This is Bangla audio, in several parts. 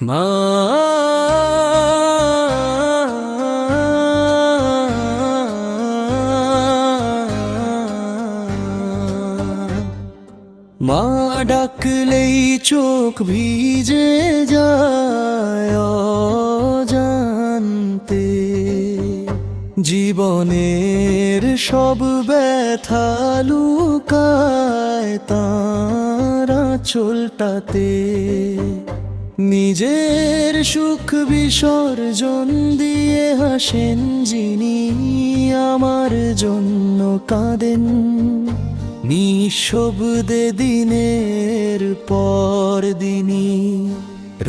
মা মা ডাকলেই চোখ ভিজে যায় অজান্তে, জীবনের সব ব্যথা লুকায় তার আঁচলটাতে। নিজের সুখ বিসর্জন দিয়ে হাসেন যিনি, আমার জন্য কাঁদেন নিঃশব্দে দিনের পর দিনই।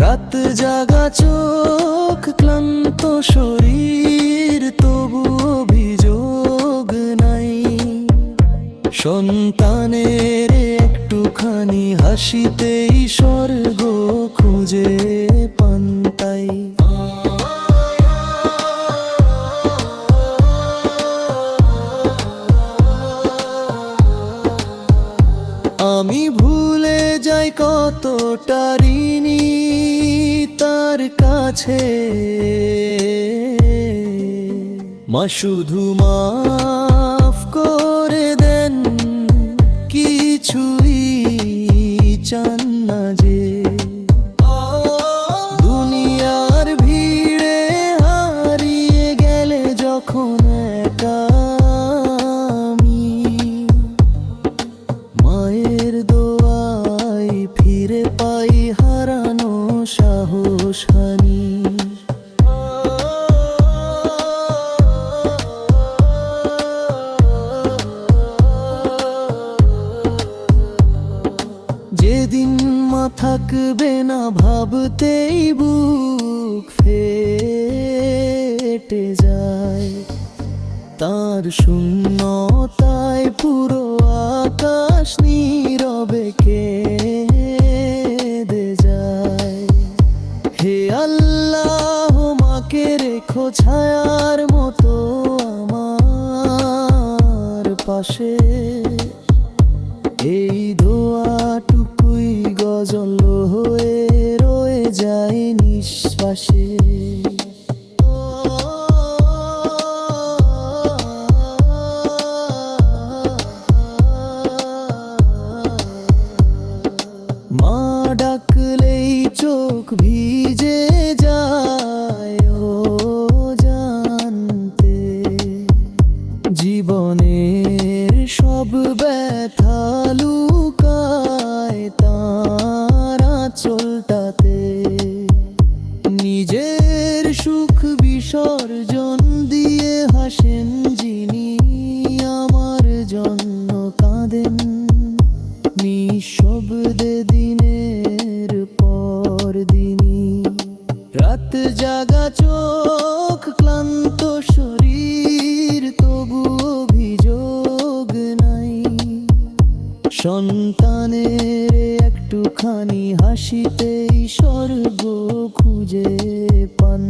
রাত জাগা চোখ, ক্লান্ত শরীর, তবু অভিযোগ নাই। সন্তানের একটুখানি হাসিতেই স্বর্গ খুঁজে পান তাই। আমি ভুলে যাই কতটা ঋণী তার কাছে, মা শুধু মাফ করে দেন, কিছুই চান না যে। দুনিয়ার ভিড়ে হারিয়ে গেলে যখন একা আমি, মায়ের দোয়ায় ফিরে পাই হারানো সাহস হানি। যেদিন মা থাকবে না ভাবতেই বুক ফেটে যায়, তার শূন্যতায় পুরো আকাশ নীরবে কেঁদে যায়। হে আল্লাহ, মাকে রেখো ছায়ার মতো আমার পাশে। এই দোয়াটুকুই গজল হয়ে রয়ে যায় নিঃশ্বাসে। মা ডাকলেই চোখ ভিজে যায় অজান্তে, জীবনের সব ব্যথা লুকায় তার আঁচলটাতে। নিজের সুখ বিসর্জন দিয়ে হাসেন যিনি, আমার জন্য কাঁদেন নিঃশব্দে দিনের পর দিনই। রাত জাগা চোখ, ক্লান্ত শরীর, তবু অভিযোগ নাই। সন্তানের একটুখানি হাসিতেই স্বর্গ খুঁজে পান।